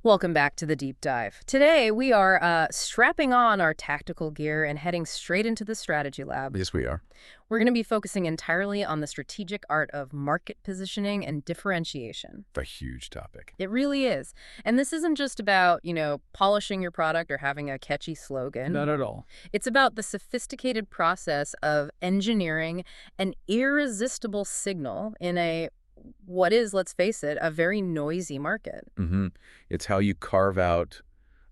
Welcome back to the deep dive. Today, we are strapping on our tactical gear and heading straight into the strategy lab. Yes, we are. We're going to be focusing entirely on the strategic art of market positioning and differentiation. A huge topic. It really is. And this isn't just about, polishing your product or having a catchy slogan. Not at all. It's about the sophisticated process of engineering an irresistible signal in what is, let's face it, a very noisy market. It's how you carve out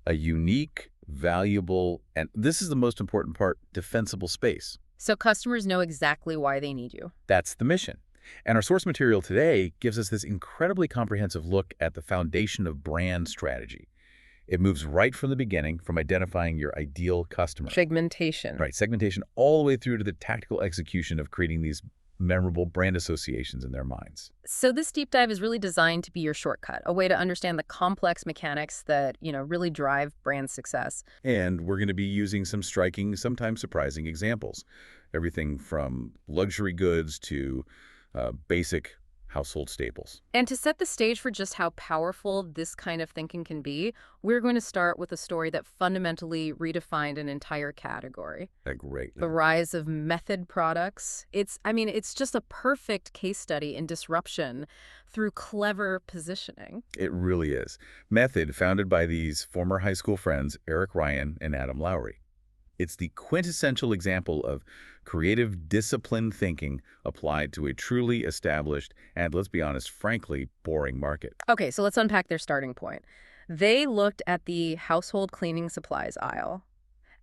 a unique, valuable, and this is the most important part, defensible space. So customers know exactly why they need you. That's the mission. And our source material today gives us this incredibly comprehensive look at the foundation of brand strategy. It moves right from the beginning, from identifying your ideal customer. Segmentation. Right, segmentation, all the way through to the tactical execution of creating these memorable brand associations in their minds. So this deep dive is really designed to be your shortcut, a way to understand the complex mechanics that, really drive brand success. And we're going to be using some striking, sometimes surprising examples. Everything from luxury goods to basic household staples. And to set the stage for just how powerful this kind of thinking can be, we're going to start with a story that fundamentally redefined an entire category. Great. The rise of method products. It's just a perfect case study in disruption through clever positioning. It really is. Method, founded by these former high school friends, Eric Ryan and Adam Lowry. It's the quintessential example of creative, disciplined thinking applied to a truly established and, let's be honest, frankly, boring market. Okay, so let's unpack their starting point. They looked at the household cleaning supplies aisle,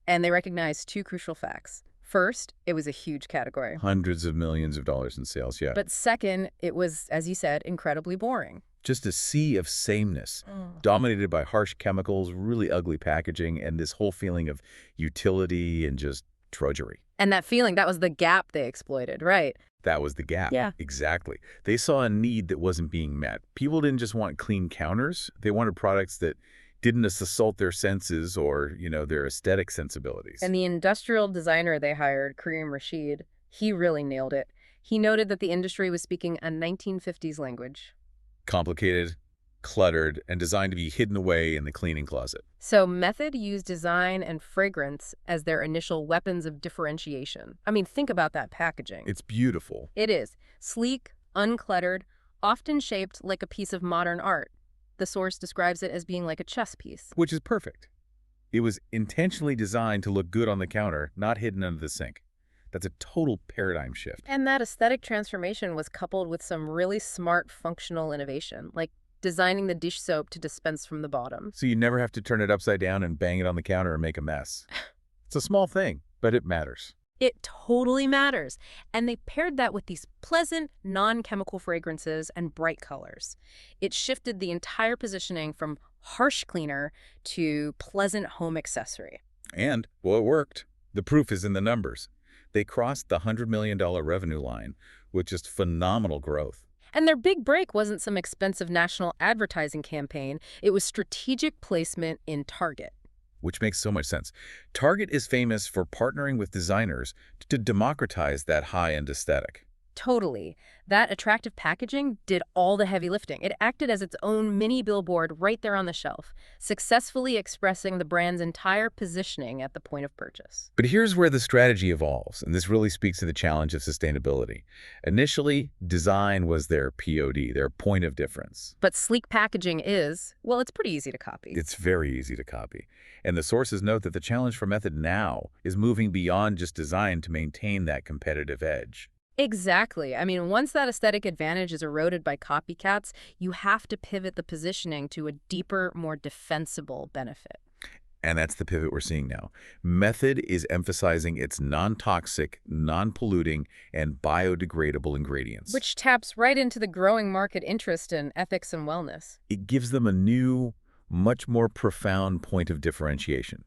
and they recognized two crucial facts. First, it was a huge category. Hundreds of millions of dollars in sales, yeah. But second, it was, as you said, incredibly boring. Just a sea of sameness, dominated by harsh chemicals, really ugly packaging, and this whole feeling of utility and just drudgery. And that feeling, that was the gap they exploited, right? That was the gap. Yeah. Exactly. They saw a need that wasn't being met. People didn't just want clean counters. They wanted products that didn't assault their senses or, their aesthetic sensibilities. And the industrial designer they hired, Kareem Rashid, he really nailed it. He noted that the industry was speaking a 1950s language. Complicated, cluttered, and designed to be hidden away in the cleaning closet. So Method used design and fragrance as their initial weapons of differentiation. Think about that packaging. It's beautiful. It is. Sleek, uncluttered, often shaped like a piece of modern art. The source describes it as being like a chess piece. Which is perfect. It was intentionally designed to look good on the counter, not hidden under the sink. That's a total paradigm shift. And that aesthetic transformation was coupled with some really smart functional innovation, like designing the dish soap to dispense from the bottom. So you never have to turn it upside down and bang it on the counter and make a mess. It's a small thing, but it matters. It totally matters. And they paired that with these pleasant, non-chemical fragrances and bright colors. It shifted the entire positioning from harsh cleaner to pleasant home accessory. And, well, it worked. The proof is in the numbers. They crossed the $100 million revenue line with just phenomenal growth. And their big break wasn't some expensive national advertising campaign. It was strategic placement in Target. Which makes so much sense. Target is famous for partnering with designers to democratize that high-end aesthetic. Totally. That attractive packaging did all the heavy lifting. It acted as its own mini billboard right there on the shelf, successfully expressing the brand's entire positioning at the point of purchase. But here's where the strategy evolves, and this really speaks to the challenge of sustainability. Initially, design was their POD, their point of difference. But sleek packaging is, well, it's pretty easy to copy. It's very easy to copy. And the sources note that the challenge for Method now is moving beyond just design to maintain that competitive edge. Exactly. Once that aesthetic advantage is eroded by copycats, you have to pivot the positioning to a deeper, more defensible benefit. And that's the pivot we're seeing now. Method is emphasizing its non-toxic, non-polluting, and biodegradable ingredients. Which taps right into the growing market interest in ethics and wellness. It gives them a new, much more profound point of differentiation.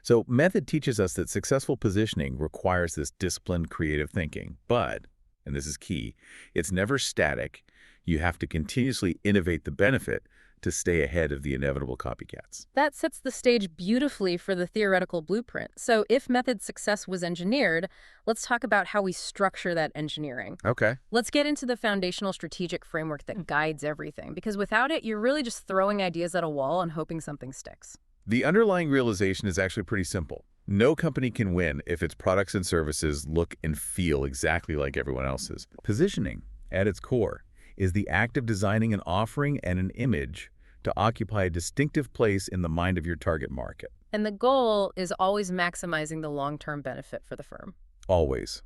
So Method teaches us that successful positioning requires this disciplined, creative thinking. But, and this is key, it's never static. You have to continuously innovate the benefit, to stay ahead of the inevitable copycats. That sets the stage beautifully for the theoretical blueprint. So if method success was engineered, let's talk about how we structure that engineering. Okay. Let's get into the foundational strategic framework that guides everything, because without it, you're really just throwing ideas at a wall and hoping something sticks. The underlying realization is actually pretty simple. No company can win if its products and services look and feel exactly like everyone else's. Positioning, at its core, is the act of designing an offering and an image to occupy a distinctive place in the mind of your target market. And the goal is always maximizing the long-term benefit for the firm. Always.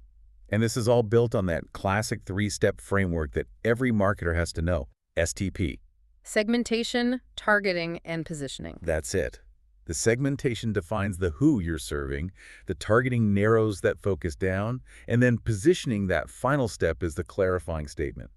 And this is all built on that classic three-step framework that every marketer has to know, STP. Segmentation, targeting, and positioning. That's it. The segmentation defines the who you're serving, the targeting narrows that focus down, and then positioning, that final step, is the clarifying statement.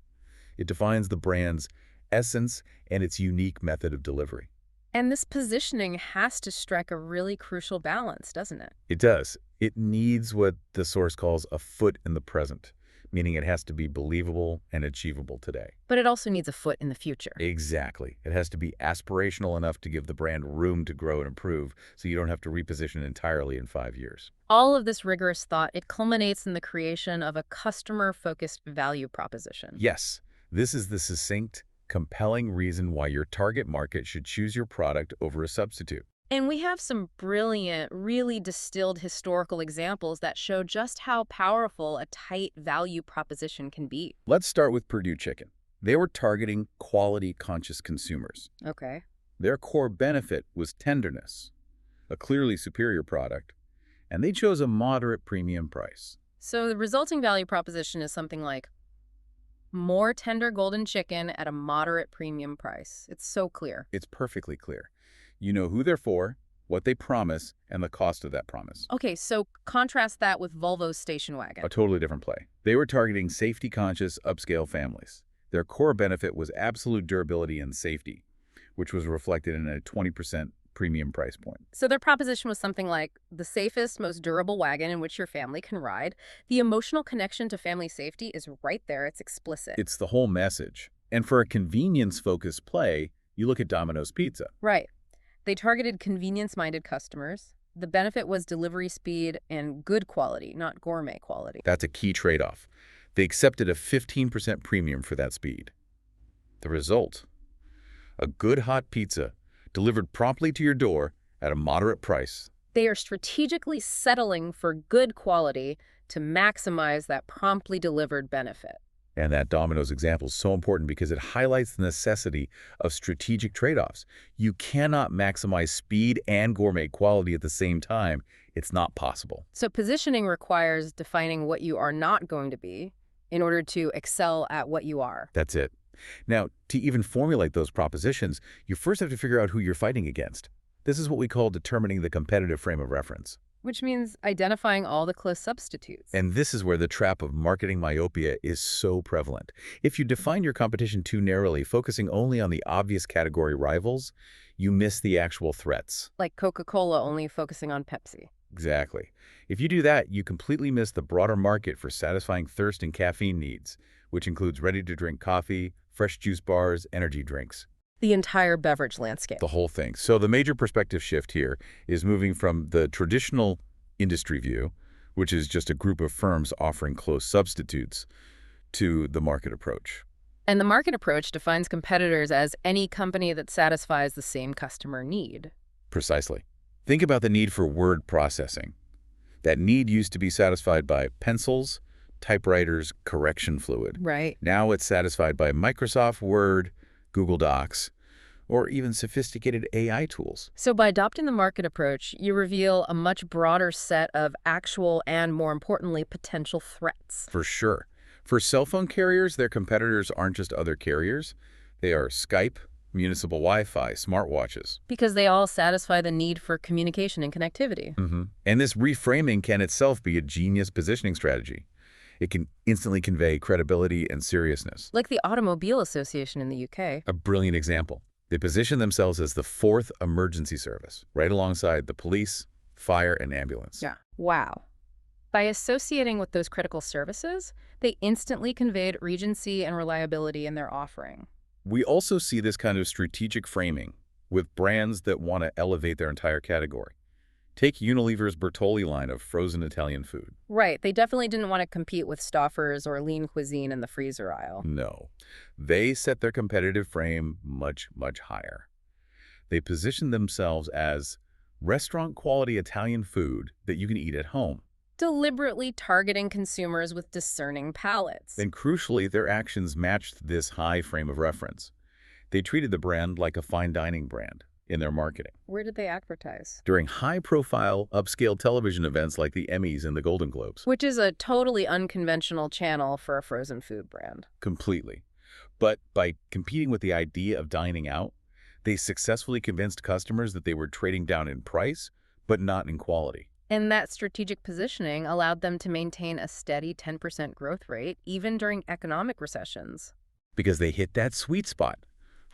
It defines the brand's essence and its unique method of delivery. And this positioning has to strike a really crucial balance, doesn't it? It does. It needs what the source calls a foot in the present, meaning it has to be believable and achievable today. But it also needs a foot in the future. Exactly. It has to be aspirational enough to give the brand room to grow and improve, so you don't have to reposition entirely in 5 years. All of this rigorous thought, it culminates in the creation of a customer-focused value proposition. Yes, this is the succinct, compelling reason why your target market should choose your product over a substitute. And we have some brilliant, really distilled historical examples that show just how powerful a tight value proposition can be. Let's start with Purdue Chicken. They were targeting quality-conscious consumers. Okay. Their core benefit was tenderness, a clearly superior product, and they chose a moderate premium price. So the resulting value proposition is something like more tender golden chicken at a moderate premium price. It's so clear. It's perfectly clear. You know who they're for, what they promise, and the cost of that promise. Okay, so contrast that with Volvo's station wagon. A totally different play. They were targeting safety-conscious, upscale families. Their core benefit was absolute durability and safety, which was reflected in a 20% premium price point. So their proposition was something like the safest, most durable wagon in which your family can ride. The emotional connection to family safety is right there. It's explicit. It's the whole message. And for a convenience-focused play, you look at Domino's Pizza. Right. They targeted convenience-minded customers. The benefit was delivery speed and good quality, not gourmet quality. That's a key trade-off. They accepted a 15% premium for that speed. The result? A good hot pizza delivered promptly to your door at a moderate price. They are strategically settling for good quality to maximize that promptly delivered benefit. And that Domino's example is so important because it highlights the necessity of strategic trade-offs. You cannot maximize speed and gourmet quality at the same time. It's not possible. So positioning requires defining what you are not going to be in order to excel at what you are. That's it. Now, to even formulate those propositions, you first have to figure out who you're fighting against. This is what we call determining the competitive frame of reference. Which means identifying all the close substitutes. And this is where the trap of marketing myopia is so prevalent. If you define your competition too narrowly, focusing only on the obvious category rivals, you miss the actual threats. Like Coca-Cola only focusing on Pepsi. Exactly. If you do that, you completely miss the broader market for satisfying thirst and caffeine needs, which includes ready-to-drink coffee, fresh juice bars, energy drinks. The entire beverage landscape. The whole thing. So the major perspective shift here is moving from the traditional industry view, which is just a group of firms offering close substitutes, to the market approach. And the market approach defines competitors as any company that satisfies the same customer need. Precisely. Think about the need for word processing. That need used to be satisfied by pencils, typewriters, correction fluid. Right. Now it's satisfied by Microsoft Word, Google Docs, or even sophisticated AI tools. So by adopting the market approach, you reveal a much broader set of actual and, more importantly, potential threats. For sure. For cell phone carriers, their competitors aren't just other carriers. They are Skype, municipal Wi-Fi, smartwatches. Because they all satisfy the need for communication and connectivity. And this reframing can itself be a genius positioning strategy. It can instantly convey credibility and seriousness. Like the Automobile Association in the UK. A brilliant example. They position themselves as the fourth emergency service, right alongside the police, fire, and ambulance. Yeah. Wow. By associating with those critical services, they instantly conveyed regency and reliability in their offering. We also see this kind of strategic framing with brands that want to elevate their entire category. Take Unilever's Bertolli line of frozen Italian food. Right. They definitely didn't want to compete with Stouffer's or lean cuisine in the freezer aisle. No. They set their competitive frame much, much higher. They positioned themselves as restaurant-quality Italian food that you can eat at home. Deliberately targeting consumers with discerning palates. And crucially, their actions matched this high frame of reference. They treated the brand like a fine dining brand in their marketing. Where did they advertise? During high-profile, upscale television events like the Emmys and the Golden Globes. Which is a totally unconventional channel for a frozen food brand. Completely. But by competing with the idea of dining out, they successfully convinced customers that they were trading down in price, but not in quality. And that strategic positioning allowed them to maintain a steady 10% growth rate, even during economic recessions. Because they hit that sweet spot.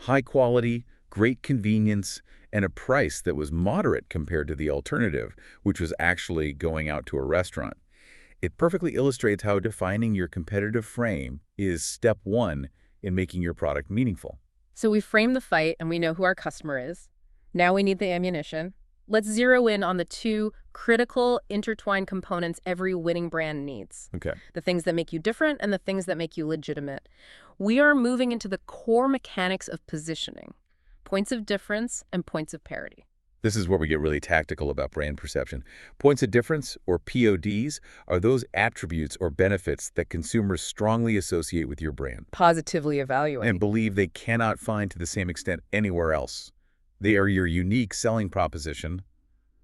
High quality, great convenience, and a price that was moderate compared to the alternative, which was actually going out to a restaurant. It perfectly illustrates how defining your competitive frame is step one in making your product meaningful. So we frame the fight and we know who our customer is. Now we need the ammunition. Let's zero in on the two critical intertwined components every winning brand needs. Okay. The things that make you different and the things that make you legitimate. We are moving into the core mechanics of positioning, points of difference and points of parity. This is where we get really tactical about brand perception. Points of difference, or PODs, are those attributes or benefits that consumers strongly associate with your brand Positively evaluate. and believe they cannot find to the same extent anywhere else. They are your unique selling proposition,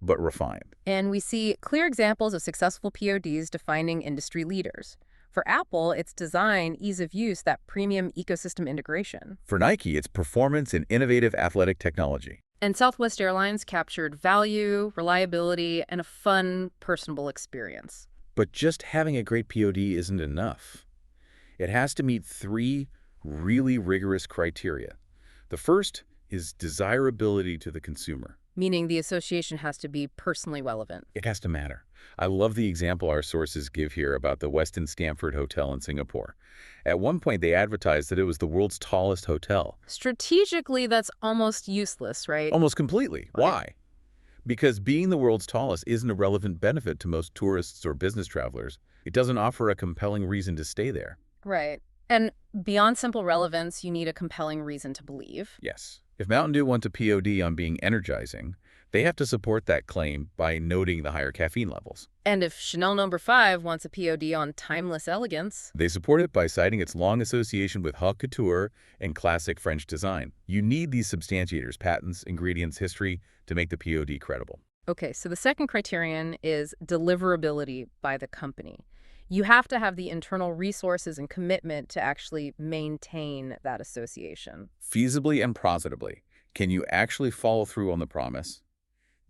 but refined. And we see clear examples of successful PODs defining industry leaders. For Apple, it's design, ease of use, that premium ecosystem integration. For Nike, it's performance and innovative athletic technology. And Southwest Airlines captured value, reliability, and a fun, personable experience. But just having a great POD isn't enough. It has to meet three really rigorous criteria. The first is desirability to the consumer. Meaning the association has to be personally relevant. It has to matter. I love the example our sources give here about the Westin Stamford Hotel in Singapore. At one point, they advertised that it was the world's tallest hotel. Strategically, that's almost useless, right? Almost completely. Right. Why? Because being the world's tallest isn't a relevant benefit to most tourists or business travelers. It doesn't offer a compelling reason to stay there. Right. And beyond simple relevance, you need a compelling reason to believe. Yes. If Mountain Dew wants a POD on being energizing, they have to support that claim by noting the higher caffeine levels. And if Chanel No. 5 wants a POD on timeless elegance, They support it by citing its long association with haute couture and classic French design. You need these substantiators, patents, ingredients, history, to make the POD credible. okay, so the second criterion is deliverability by the company. You have to have the internal resources and commitment to actually maintain that association. Feasibly and positively, can you actually follow through on the promise?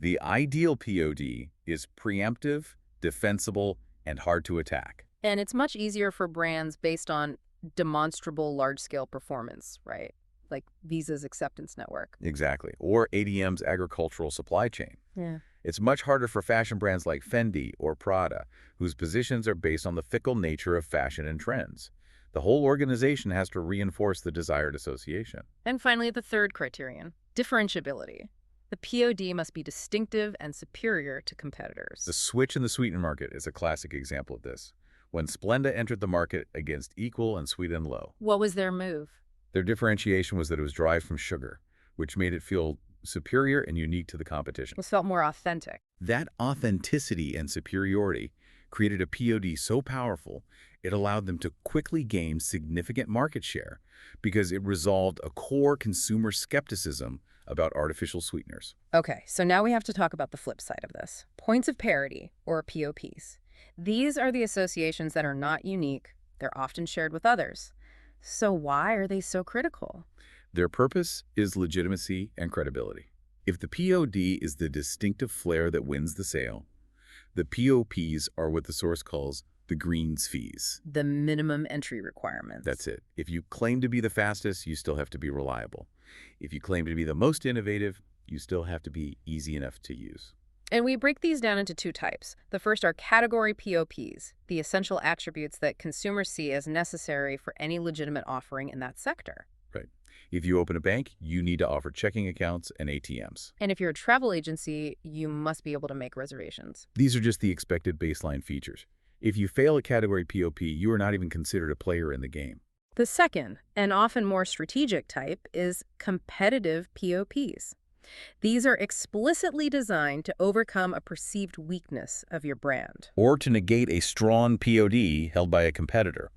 The ideal POD is preemptive, defensible, and hard to attack. And it's much easier for brands based on demonstrable large-scale performance, right? Like Visa's acceptance network. Exactly. Or ADM's agricultural supply chain. Yeah. It's much harder for fashion brands like Fendi or Prada, whose positions are based on the fickle nature of fashion and trends. The whole organization has to reinforce the desired association. And finally, the third criterion, differentiability. The POD must be distinctive and superior to competitors. The switch in the sweetened market is a classic example of this. When Splenda entered the market against Equal and Sweet and Low, What was their move? their differentiation was that it was derived from sugar, which made it feel superior and unique to the competition. It felt more authentic. That authenticity and superiority created a POD so powerful, it allowed them to quickly gain significant market share because it resolved a core consumer skepticism about artificial sweeteners. Okay, so now we have to talk about the flip side of this. Points of parity, or POPs. These are the associations that are not unique. They're often shared with others. So why are they so critical? Their purpose is legitimacy and credibility. If the POD is the distinctive flair that wins the sale, the POPs are what the source calls the greens fees. The minimum entry requirements. That's it. If you claim to be the fastest, you still have to be reliable. If you claim to be the most innovative, you still have to be easy enough to use. And we break these down into two types. The first are category POPs, the essential attributes that consumers see as necessary for any legitimate offering in that sector. Right. If you open a bank, you need to offer checking accounts and ATMs. And if you're a travel agency, you must be able to make reservations. These are just the expected baseline features. If you fail a category POP, you are not even considered a player in the game. The second, and often more strategic type, is competitive POPs. These are explicitly designed to overcome a perceived weakness of your brand. Or to negate a strong POD held by a competitor.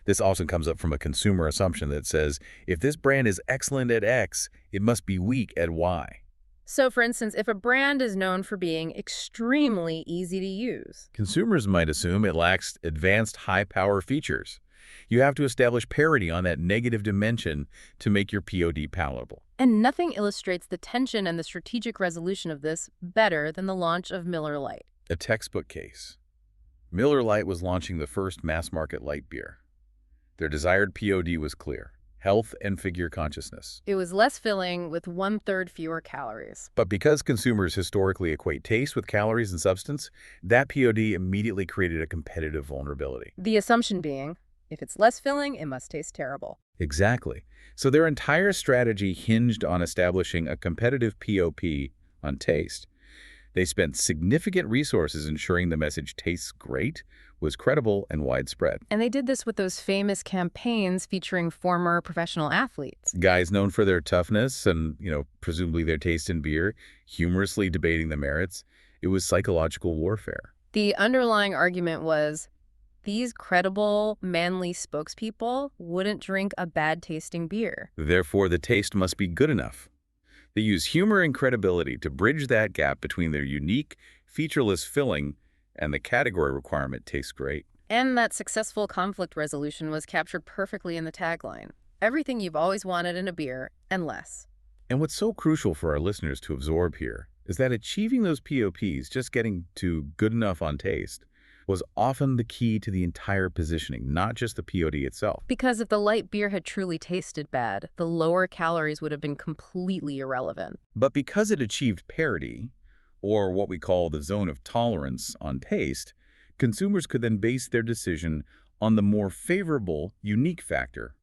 This often comes up from a consumer assumption that says, if this brand is excellent at X, it must be weak at Y. So, for instance, if a brand is known for being extremely easy to use, consumers might assume it lacks advanced high-power features. You have to establish parity on that negative dimension to make your POD palatable. And nothing illustrates the tension and the strategic resolution of this better than the launch of Miller Lite. A textbook case. Miller Lite was launching the first mass-market light beer. Their desired POD was clear: health and figure consciousness. It was less filling with 1/3 fewer calories. But because consumers historically equate taste with calories and substance, that POD immediately created a competitive vulnerability. The assumption being, if it's less filling, it must taste terrible. Exactly. So their entire strategy hinged on establishing a competitive POP on taste. They spent significant resources ensuring the message tastes great, was credible, and widespread. And they did this with those famous campaigns featuring former professional athletes. Guys known for their toughness and, presumably their taste in beer, humorously debating the merits. It was psychological warfare. The underlying argument was, these credible, manly spokespeople wouldn't drink a bad-tasting beer. Therefore, the taste must be good enough. They use humor and credibility to bridge that gap between their unique, featureless filling and the category requirement tastes great. And that successful conflict resolution was captured perfectly in the tagline. Everything you've always wanted in a beer, and less. And what's so crucial for our listeners to absorb here is that achieving those POPs, just getting to good enough on taste, was often the key to the entire positioning, not just the POD itself. Because if the light beer had truly tasted bad, the lower calories would have been completely irrelevant. But because it achieved parity, or what we call the zone of tolerance on taste, consumers could then base their decision on the more favorable, unique factor,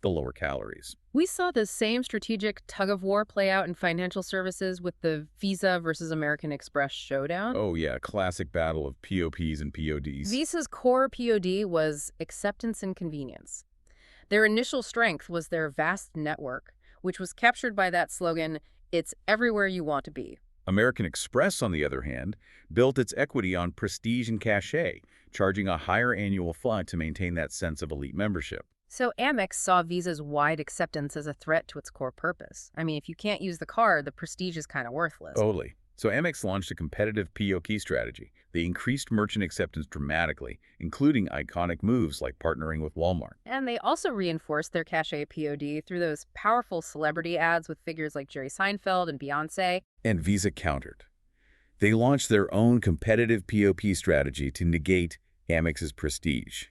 the lower calories. We saw the same strategic tug-of-war play out in financial services with the Visa versus American Express showdown. Oh yeah, classic battle of POPs and PODs. Visa's core POD was acceptance and convenience. Their initial strength was their vast network, which was captured by that slogan, "It's everywhere you want to be." American Express, on the other hand, built its equity on prestige and cachet, charging a higher annual fee to maintain that sense of elite membership. So Amex saw Visa's wide acceptance as a threat to its core purpose. I mean, if you can't use the card, the prestige is kind of worthless. Totally. So Amex launched a competitive POP strategy. They increased merchant acceptance dramatically, including iconic moves like partnering with Walmart. And they also reinforced their cachet POD through those powerful celebrity ads with figures like Jerry Seinfeld and Beyoncé. And Visa countered. They launched their own competitive POP strategy to negate Amex's prestige.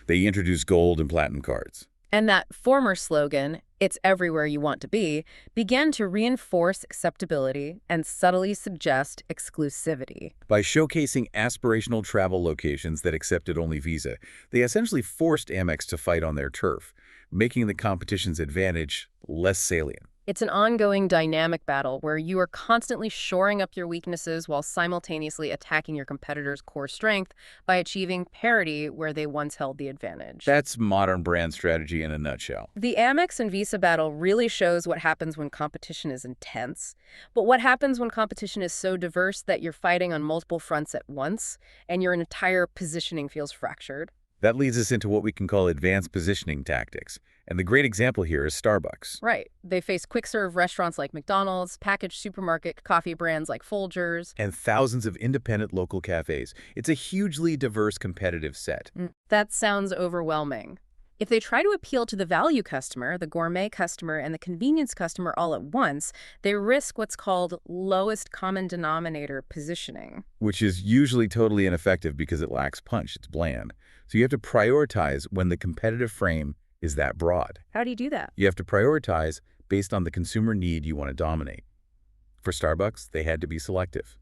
They introduced gold and platinum cards. And that former slogan, "It's everywhere you want to be," began to reinforce acceptability and subtly suggest exclusivity. By showcasing aspirational travel locations that accepted only Visa, they essentially forced Amex to fight on their turf, making the competition's advantage less salient. It's an ongoing dynamic battle where you are constantly shoring up your weaknesses while simultaneously attacking your competitor's core strength by achieving parity where they once held the advantage. That's modern brand strategy in a nutshell. The Amex and Visa battle really shows what happens when competition is intense, but what happens when competition is so diverse that you're fighting on multiple fronts at once and your entire positioning feels fractured. That leads us into what we can call advanced positioning tactics. And the great example here is Starbucks. Right. They face quick-serve restaurants like McDonald's, packaged supermarket coffee brands like Folgers, and thousands of independent local cafes. It's a hugely diverse competitive set. That sounds overwhelming. If they try to appeal to the value customer, the gourmet customer, and the convenience customer all at once, they risk what's called lowest common denominator positioning. Which is usually totally ineffective because it lacks punch. It's bland. So you have to prioritize when the competitive frame is that broad. How do you do that? You have to prioritize based on the consumer need you want to dominate. For Starbucks, they had to be selective.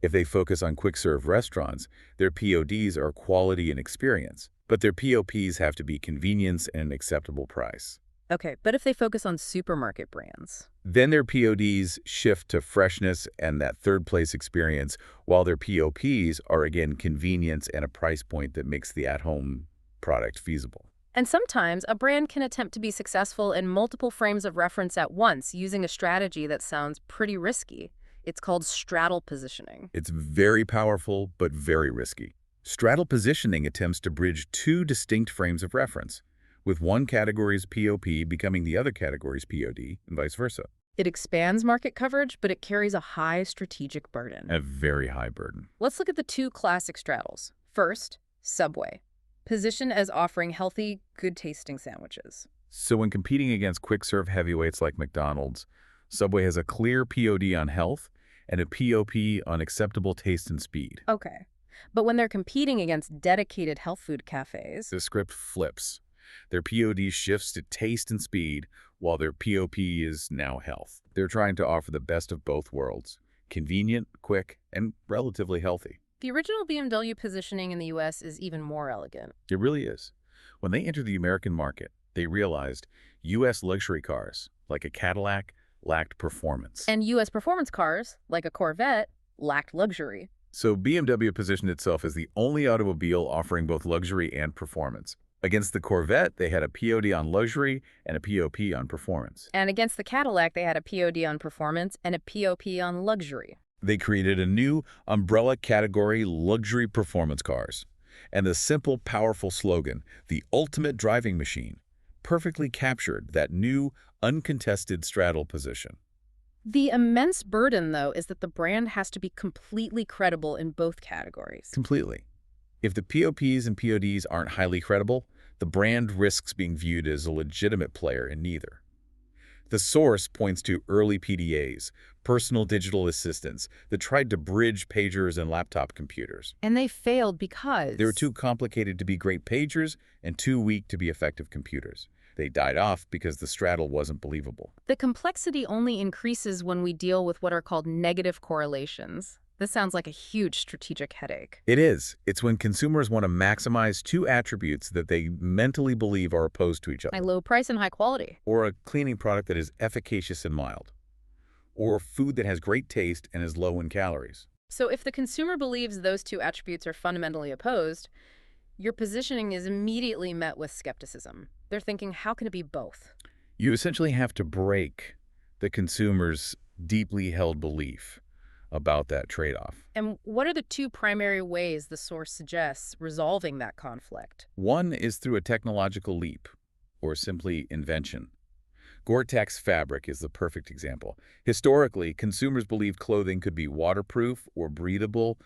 If they focus on quick-serve restaurants, their PODs are quality and experience, but their POPs have to be convenience and an acceptable price. Okay, but if they focus on supermarket brands? Then their PODs shift to freshness and that third-place experience, while their POPs are, again, convenience and a price point that makes the at-home product feasible. And sometimes a brand can attempt to be successful in multiple frames of reference at once using a strategy that sounds pretty risky. It's called straddle positioning. It's very powerful, but very risky. Straddle positioning attempts to bridge two distinct frames of reference, with one category's POP becoming the other category's POD, and vice versa. It expands market coverage, but it carries a high strategic burden. A very high burden. Let's look at the two classic straddles. First, Subway. Positioned as offering healthy, good-tasting sandwiches. So when competing against quick-serve heavyweights like McDonald's, Subway has a clear POD on health and a POP on acceptable taste and speed. Okay. But when they're competing against dedicated health food cafes, The script flips. Their POD shifts to taste and speed, while their POP is now health. They're trying to offer the best of both worlds: convenient, quick, and relatively healthy. the original BMW positioning in the US is even more elegant. It really is. When they entered the American market, they realized U.S. luxury cars, like a Cadillac, lacked performance. And US performance cars, like a Corvette, lacked luxury. So BMW positioned itself as the only automobile offering both luxury and performance. Against the Corvette, they had a POD on luxury and a POP on performance. And against the Cadillac, they had a POD on performance and a POP on luxury. They created a new umbrella category, luxury performance cars. And the simple, powerful slogan, "The ultimate driving machine," perfectly captured that new, uncontested straddle position. The immense burden, though, is that the brand has to be completely credible in both categories. Completely. If the POPs and PODs aren't highly credible, the brand risks being viewed as a legitimate player in neither. The source points to early PDAs, personal digital assistants, that tried to bridge pagers and laptop computers. And they failed because They were too complicated to be great pagers and too weak to be effective computers. They died off because the straddle wasn't believable. the complexity only increases when we deal with what are called negative correlations. This sounds like a huge strategic headache. It is. It's when consumers want to maximize two attributes that they mentally believe are opposed to each other. High low price and high quality. Or a cleaning product that is efficacious and mild. Or food that has great taste and is low in calories. So if the consumer believes those two attributes are fundamentally opposed, your positioning is immediately met with skepticism. They're thinking, how can it be both? You essentially have to break the consumer's deeply held belief about that trade-off. And what are the two primary ways the source suggests resolving that conflict? One is through a technological leap, or simply invention. Gore-Tex fabric is the perfect example. Historically, consumers believed clothing could be waterproof or breathable,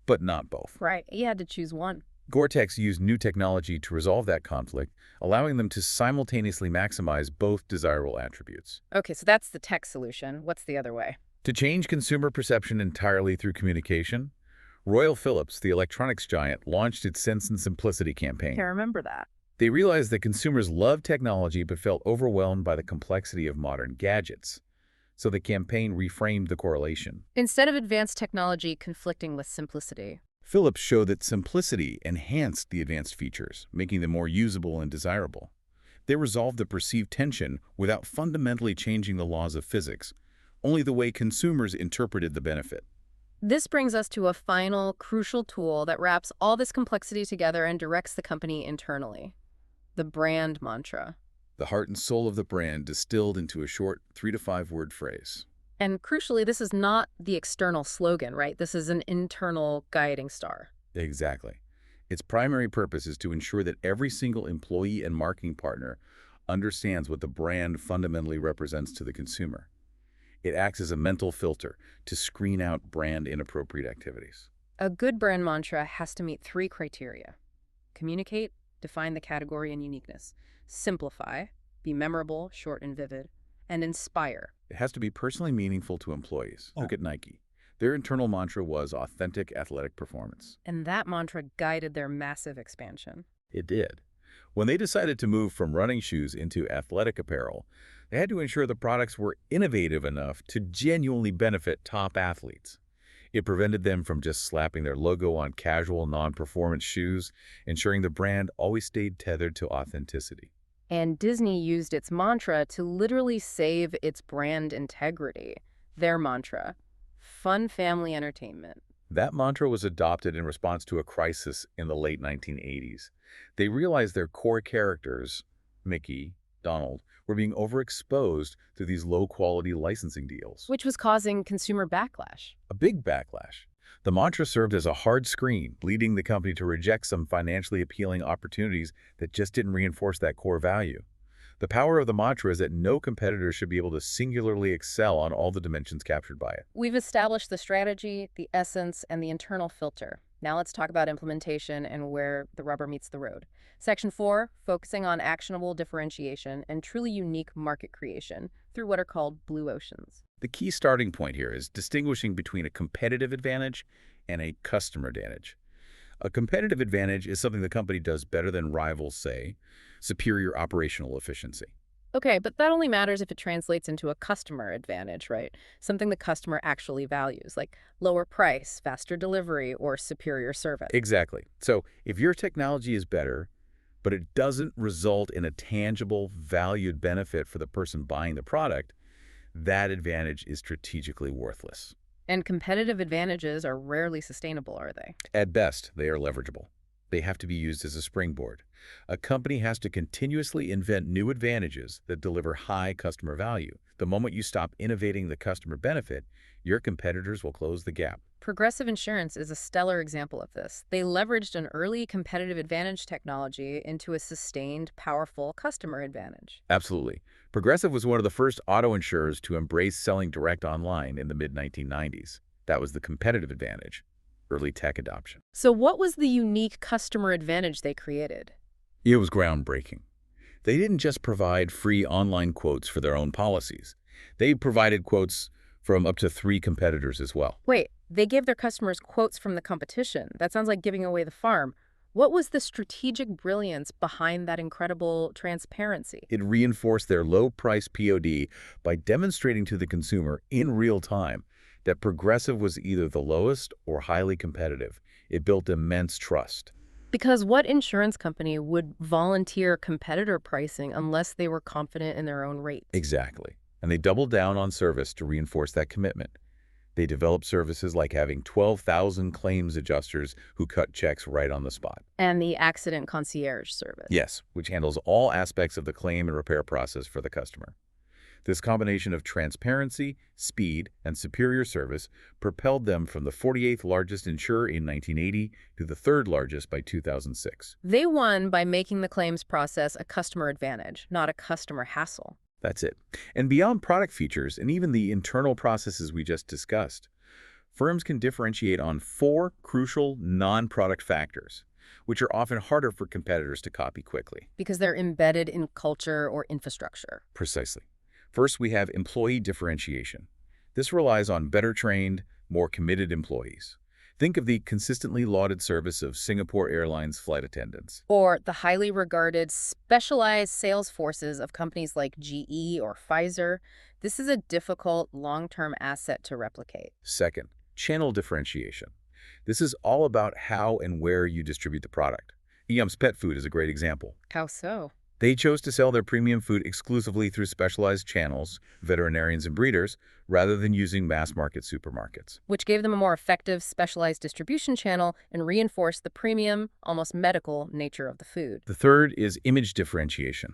but not both. Right, you had to choose one. Gore-Tex used new technology to resolve that conflict, allowing them to simultaneously maximize both desirable attributes. Okay, so that's the tech solution. What's the other way? To change consumer perception entirely through communication, Royal Philips, the electronics giant, launched its Sense and Simplicity campaign. I remember that. They realized that consumers loved technology but felt overwhelmed by the complexity of modern gadgets. So the campaign reframed the correlation. Instead of advanced technology conflicting with simplicity. Philips showed that simplicity enhanced the advanced features, making them more usable and desirable. They resolved the perceived tension without fundamentally changing the laws of physics, only the way consumers interpreted the benefit. This brings us to a final, crucial tool that wraps all this complexity together and directs the company internally. The brand mantra. The heart and soul of the brand distilled into a short 3 to 5 word phrase. And crucially, this is not the external slogan, right? This is an internal guiding star. Exactly. Its primary purpose is to ensure that every single employee and marketing partner understands what the brand fundamentally represents to the consumer. It acts as a mental filter to screen out brand inappropriate activities. A good brand mantra has to meet 3 criteria. Communicate, define the category and uniqueness. Simplify, be memorable, short and vivid. And inspire. It has to be personally meaningful to employees. Look at Nike. Their internal mantra was authentic athletic performance. And that mantra guided their massive expansion. It did. When they decided to move from running shoes into athletic apparel, they had to ensure the products were innovative enough to genuinely benefit top athletes. It prevented them from just slapping their logo on casual, non-performance shoes, ensuring the brand always stayed tethered to authenticity. And Disney used its mantra to literally save its brand integrity. Their mantra, fun family entertainment. That mantra was adopted in response to a crisis in the late 1980s. They realized their core characters, Mickey, Donald, were being overexposed through these low-quality licensing deals. Which was causing consumer backlash. A big backlash. The mantra served as a hard screen, leading the company to reject some financially appealing opportunities that just didn't reinforce that core value. The power of the mantra is that no competitor should be able to singularly excel on all the dimensions captured by it. We've established the strategy, the essence, and the internal filter. Now let's talk about implementation and where the rubber meets the road. Section 4, focusing on actionable differentiation and truly unique market creation through what are called blue oceans. The key starting point here is distinguishing between a competitive advantage and a customer advantage. A competitive advantage is something the company does better than rivals, say, superior operational efficiency. Okay, but that only matters if it translates into a customer advantage, right? Something the customer actually values, like lower price, faster delivery, or superior service. Exactly. So if your technology is better, but it doesn't result in a tangible, valued benefit for the person buying the product, that advantage is strategically worthless. And competitive advantages are rarely sustainable, are they? At best, they are leverageable. They have to be used as a springboard. A company has to continuously invent new advantages that deliver high customer value. The moment you stop innovating the customer benefit, your competitors will close the gap. Progressive Insurance is a stellar example of this. They leveraged an early competitive advantage technology into a sustained, powerful customer advantage. Absolutely. Progressive was one of the first auto insurers to embrace selling direct online in the mid-1990s. That was the competitive advantage, early tech adoption. So what was the unique customer advantage they created? It was groundbreaking. They didn't just provide free online quotes for their own policies. They provided quotes from up to 3 competitors as well. Wait, they gave their customers quotes from the competition. That sounds like giving away the farm. What was the strategic brilliance behind that incredible transparency? It reinforced their low-price POD by demonstrating to the consumer in real time that Progressive was either the lowest or highly competitive. It built immense trust. Because what insurance company would volunteer competitor pricing unless they were confident in their own rates? Exactly. And they doubled down on service to reinforce that commitment. They developed services like having 12,000 claims adjusters who cut checks right on the spot. And the accident concierge service. Yes, which handles all aspects of the claim and repair process for the customer. This combination of transparency, speed, and superior service propelled them from the 48th largest insurer in 1980 to the 3rd largest by 2006. They won by making the claims process a customer advantage, not a customer hassle. That's it. And beyond product features and even the internal processes we just discussed, firms can differentiate on 4 crucial non-product factors, which are often harder for competitors to copy quickly. Because they're embedded in culture or infrastructure. Precisely. First, we have employee differentiation. This relies on better trained, more committed employees. Think of the consistently lauded service of Singapore Airlines flight attendants. Or the highly regarded specialized sales forces of companies like GE or Pfizer. This is a difficult long-term asset to replicate. Second, channel differentiation. This is all about how and where you distribute the product. Yum's Pet Food is a great example. How so? They chose to sell their premium food exclusively through specialized channels, veterinarians and breeders, rather than using mass-market supermarkets. Which gave them a more effective, specialized distribution channel and reinforced the premium, almost medical nature of the food. The third is image differentiation.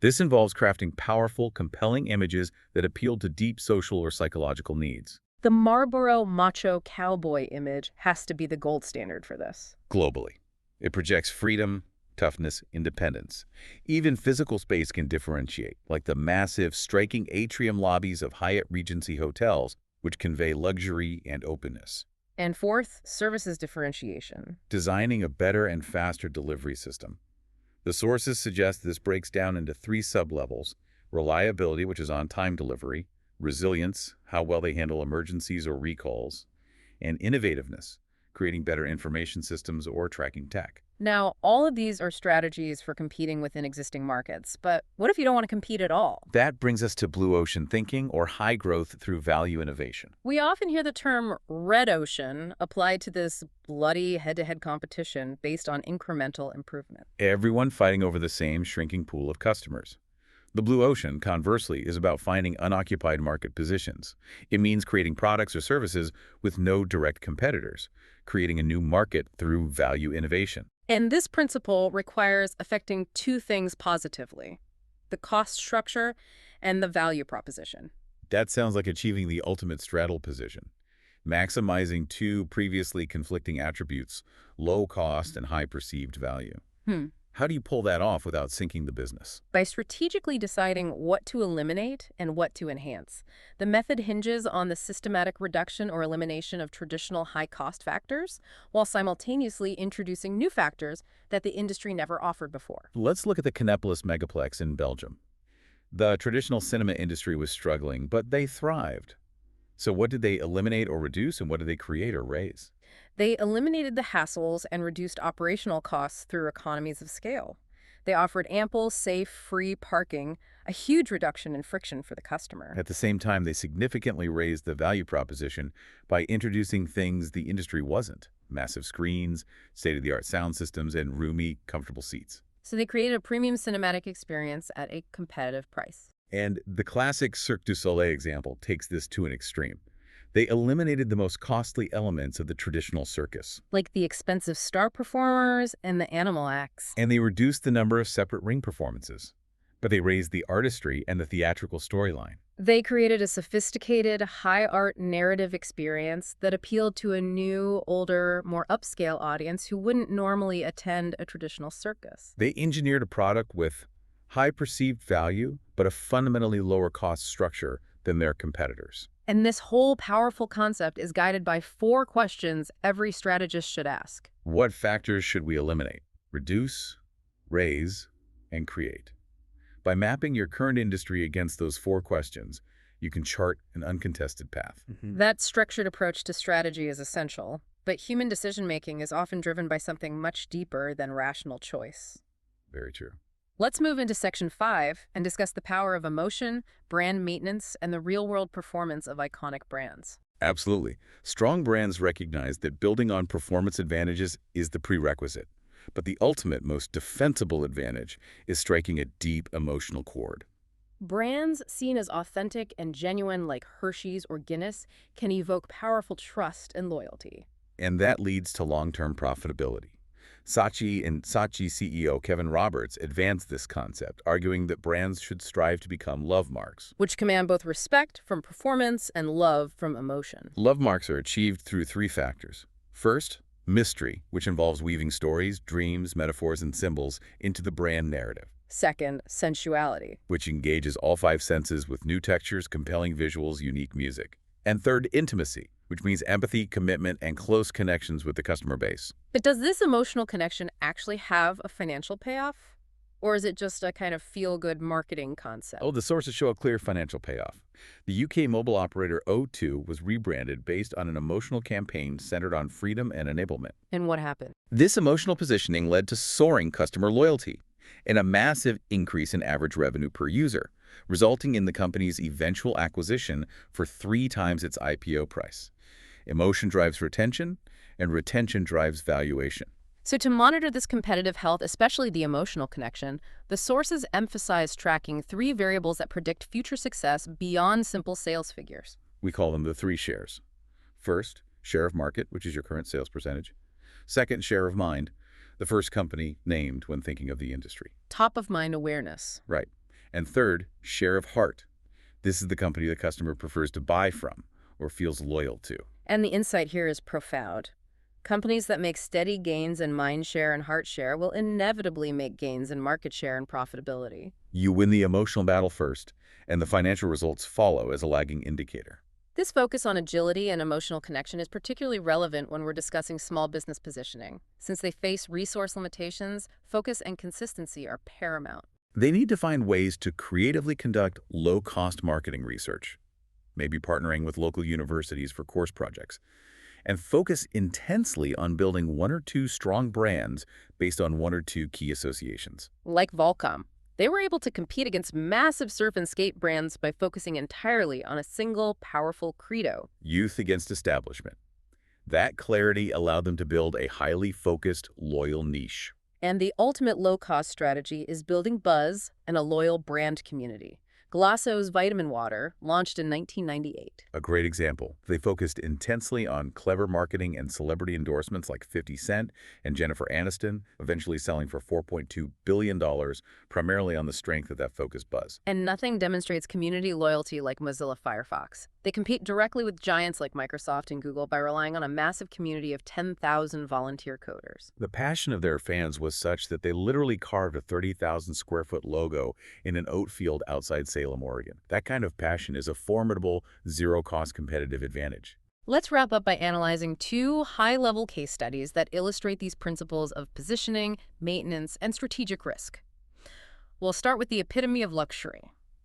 This involves crafting powerful, compelling images that appeal to deep social or psychological needs. The Marlboro macho cowboy image has to be the gold standard for this. Globally, it projects freedom, toughness, independence. Even physical space can differentiate, like the massive, striking atrium lobbies of Hyatt Regency hotels, which convey luxury and openness. And fourth, services differentiation. Designing a better and faster delivery system. The sources suggest this breaks down into 3 sub-levels: reliability, which is on-time delivery; resilience, how well they handle emergencies or recalls; and innovativeness, creating better information systems, or tracking tech. Now, all of these are strategies for competing within existing markets, but what if you don't want to compete at all? That brings us to blue ocean thinking, or high growth through value innovation. We often hear the term red ocean applied to this bloody head-to-head competition based on incremental improvement. Everyone fighting over the same shrinking pool of customers. The blue ocean, conversely, is about finding unoccupied market positions. It means creating products or services with no direct competitors, creating a new market through value innovation. And this principle requires affecting two things positively: the cost structure and the value proposition. That sounds like achieving the ultimate straddle position, maximizing two previously conflicting attributes, low cost and high perceived value. How do you pull that off without sinking the business? By strategically deciding what to eliminate and what to enhance. The method hinges on the systematic reduction or elimination of traditional high-cost factors, while simultaneously introducing new factors that the industry never offered before. Let's look at the Cannepolis Megaplex in Belgium. The traditional cinema industry was struggling, but they thrived. So what did they eliminate or reduce, and what did they create or raise? They eliminated the hassles and reduced operational costs through economies of scale. They offered ample, safe, free parking, a huge reduction in friction for the customer. At the same time, they significantly raised the value proposition by introducing things the industry wasn't: massive screens, state-of-the-art sound systems, and roomy, comfortable seats. So they created a premium cinematic experience at a competitive price. And the classic Cirque du Soleil example takes this to an extreme. They eliminated the most costly elements of the traditional circus. Like the expensive star performers and the animal acts. And they reduced the number of separate ring performances. But they raised the artistry and the theatrical storyline. They created a sophisticated, high-art narrative experience that appealed to a new, older, more upscale audience who wouldn't normally attend a traditional circus. They engineered a product with high perceived value, but a fundamentally lower cost structure than their competitors. And this whole powerful concept is guided by 4 questions every strategist should ask. What factors should we eliminate? Reduce, raise, and create. By mapping your current industry against those 4 questions, you can chart an uncontested path. That structured approach to strategy is essential, but human decision-making is often driven by something much deeper than rational choice. Very true. Let's move into Section 5 and discuss the power of emotion, brand maintenance, and the real-world performance of iconic brands. Absolutely. Strong brands recognize that building on performance advantages is the prerequisite. But the ultimate, most defensible advantage is striking a deep emotional chord. Brands seen as authentic and genuine, like Hershey's or Guinness, can evoke powerful trust and loyalty. And that leads to long-term profitability. Saatchi & Saatchi CEO Kevin Roberts advanced this concept, arguing that brands should strive to become love marks. Which command both respect from performance and love from emotion. Love marks are achieved through 3 factors. First, mystery, which involves weaving stories, dreams, metaphors, and symbols into the brand narrative. Second, sensuality. Which engages all 5 senses with new textures, compelling visuals, unique music. And third, intimacy, which means empathy, commitment, and close connections with the customer base. But does this emotional connection actually have a financial payoff? Or is it just a kind of feel-good marketing concept? Oh, the sources show a clear financial payoff. The UK mobile operator O2 was rebranded based on an emotional campaign centered on freedom and enablement. And what happened? This emotional positioning led to soaring customer loyalty and a massive increase in average revenue per user, resulting in the company's eventual acquisition for 3 times its IPO price. Emotion drives retention, and retention drives valuation. So to monitor this competitive health, especially the emotional connection, the sources emphasize tracking 3 variables that predict future success beyond simple sales figures. We call them the 3 shares. First, share of market, which is your current sales percentage. Second, share of mind, the first company named when thinking of the industry. Top-of-mind awareness. Right. And third, share of heart. This is the company the customer prefers to buy from or feels loyal to. And the insight here is profound. Companies that make steady gains in mind share and heart share will inevitably make gains in market share and profitability. You win the emotional battle first, and the financial results follow as a lagging indicator. This focus on agility and emotional connection is particularly relevant when we're discussing small business positioning. Since they face resource limitations, focus and consistency are paramount. They need to find ways to creatively conduct low-cost marketing research, maybe partnering with local universities for course projects, and focus intensely on building one or two strong brands based on one or two key associations. Like Volcom, they were able to compete against massive surf and skate brands by focusing entirely on a single, powerful credo. Youth against establishment. That clarity allowed them to build a highly focused, loyal niche. And the ultimate low-cost strategy is building buzz and a loyal brand community. Glosso's Vitamin Water launched in 1998. A great example. They focused intensely on clever marketing and celebrity endorsements like 50 Cent and Jennifer Aniston, eventually selling for $4.2 billion, primarily on the strength of that focused buzz. And nothing demonstrates community loyalty like Mozilla Firefox. They compete directly with giants like Microsoft and Google by relying on a massive community of 10,000 volunteer coders. The passion of their fans was such that they literally carved a 30,000 square foot logo in an oat field outside Salem, Oregon. That kind of passion is a formidable, zero-cost competitive advantage. Let's wrap up by analyzing two high-level case studies that illustrate these principles of positioning, maintenance, and strategic risk. We'll start with the epitome of luxury,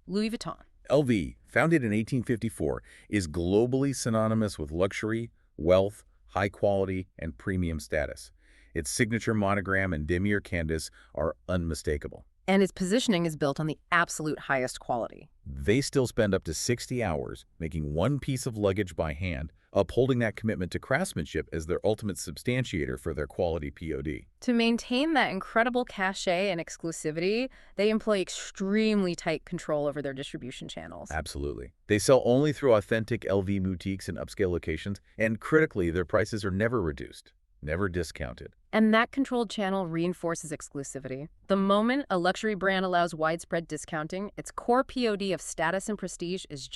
Louis Vuitton. LV, founded in 1854, is globally synonymous with luxury, wealth, high quality, and premium status. Its signature monogram and demier canvas are unmistakable. And its positioning is built on the absolute highest quality. They still spend up to 60 hours making one piece of luggage by hand, upholding that commitment to craftsmanship as their ultimate substantiator for their quality POD. To maintain that incredible cachet and exclusivity, they employ extremely tight control over their distribution channels. Absolutely. They sell only through authentic LV boutiques and upscale locations, and critically, their prices are never reduced, never discounted. And that controlled channel reinforces exclusivity. The moment a luxury brand allows widespread discounting, its core POD of status and prestige is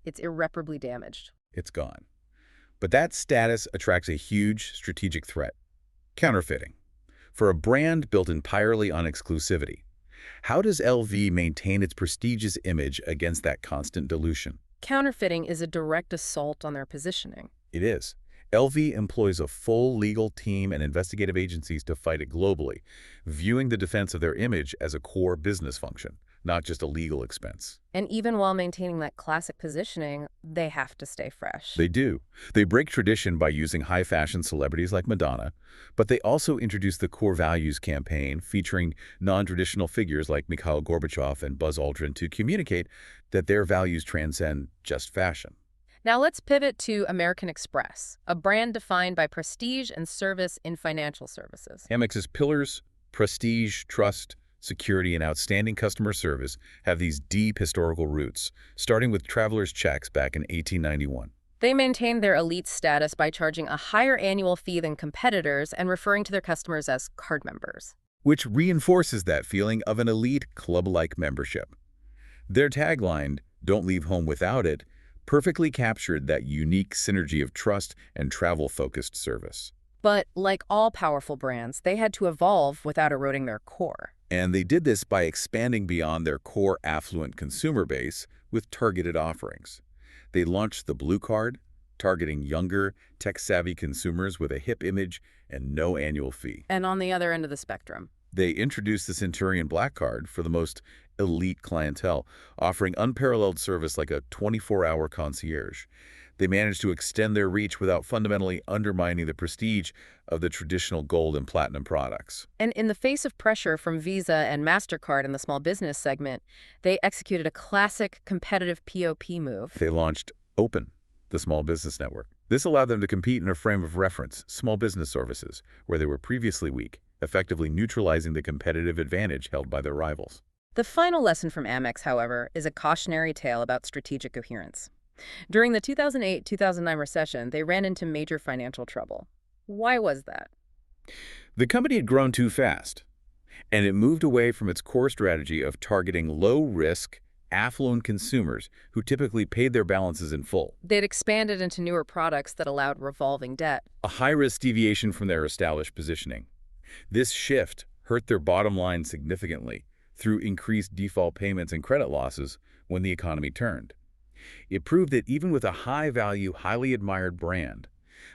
it's irreparably damaged. It's gone. But that status attracts a huge strategic threat: counterfeiting. For a brand built entirely on exclusivity, how does LV maintain its prestigious image against that constant dilution? Counterfeiting is a direct assault on their positioning. It is. LV employs a full legal team and investigative agencies to fight it globally, viewing the defense of their image as a core business function, not just a legal expense. And even while maintaining that classic positioning, they have to stay fresh. They do. They break tradition by using high-fashion celebrities like Madonna, but they also introduce the Core Values campaign featuring non-traditional figures like Mikhail Gorbachev and Buzz Aldrin to communicate that their values transcend just fashion. Now let's pivot to American Express, a brand defined by prestige and service in financial services. Amex's pillars, prestige, trust, security, and outstanding customer service have these deep historical roots, starting with travelers' checks back in 1891. They maintain their elite status by charging a higher annual fee than competitors and referring to their customers as card members, which reinforces that feeling of an elite club-like membership. Their tagline, "Don't leave home without it," perfectly captured that unique synergy of trust and travel-focused service. But like all powerful brands, they had to evolve without eroding their core. And they did this by expanding beyond their core affluent consumer base with targeted offerings. They launched the Blue Card, targeting younger, tech-savvy consumers with a hip image and no annual fee. And on the other end of the spectrum, they introduced the Centurion Black Card for the most elite clientele, offering unparalleled service like a 24-hour concierge. They managed to extend their reach without fundamentally undermining the prestige of the traditional gold and platinum products. And in the face of pressure from Visa and MasterCard in the small business segment, they executed a classic competitive POP move. They launched Open, the small business network. This allowed them to compete in a frame of reference, small business services, where they were previously weak, effectively neutralizing the competitive advantage held by their rivals. The final lesson from Amex, however, is a cautionary tale about strategic coherence. During the 2008-2009 recession, they ran into major financial trouble. Why was that? The company had grown too fast, and it moved away from its core strategy of targeting low-risk, affluent consumers who typically paid their balances in full. They'd expanded into newer products that allowed revolving debt. A high-risk deviation from their established positioning. This shift hurt their bottom line significantly through increased default payments and credit losses when the economy turned. It proved that even with a high-value, highly admired brand,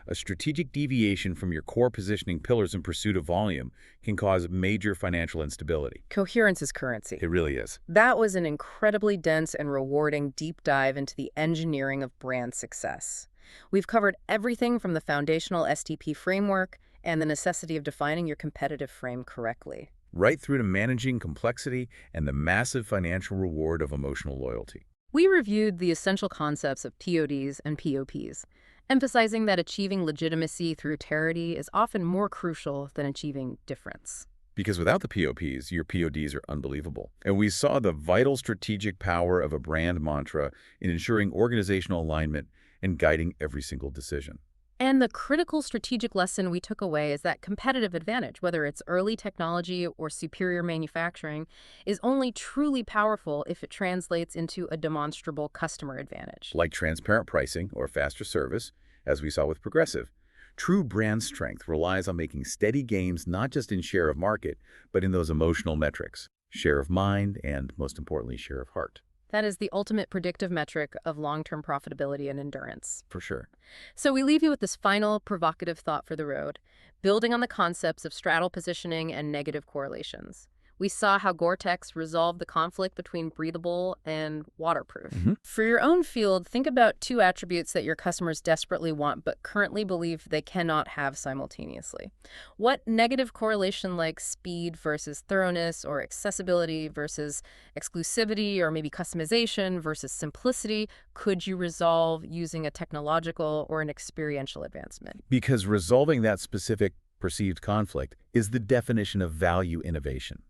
A strategic deviation from your core positioning pillars in pursuit of volume can cause major financial instability. Coherence is currency. It really is. That was an incredibly dense and rewarding deep dive into the engineering of brand success. We've covered everything from the foundational STP framework and the necessity of defining your competitive frame correctly, Right through to managing complexity and the massive financial reward of emotional loyalty. We reviewed the essential concepts of PODs and POPs, emphasizing that achieving legitimacy through parity is often more crucial than achieving difference. Because without the POPs, your PODs are unbelievable. And we saw the vital strategic power of a brand mantra in ensuring organizational alignment and guiding every single decision. And the critical strategic lesson we took away is that competitive advantage, whether it's early technology or superior manufacturing, is only truly powerful if it translates into a demonstrable customer advantage. Like transparent pricing or faster service, as we saw with Progressive, true brand strength relies on making steady gains not just in share of market, but in those emotional metrics, share of mind, and most importantly, share of heart. That is the ultimate predictive metric of long-term profitability and endurance. For sure. So we leave you with this final provocative thought for the road, building on the concepts of straddle positioning and negative correlations. We saw how Gore-Tex resolved the conflict between breathable and waterproof. For your own field, think about two attributes that your customers desperately want but currently believe they cannot have simultaneously. What negative correlation like speed versus thoroughness, or accessibility versus exclusivity, or maybe customization versus simplicity could you resolve using a technological or an experiential advancement? Because resolving that specific perceived conflict is the definition of value innovation.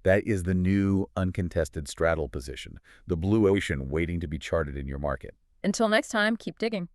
That is the new, uncontested straddle position, the blue ocean waiting to be charted in your market. Until next time, keep digging.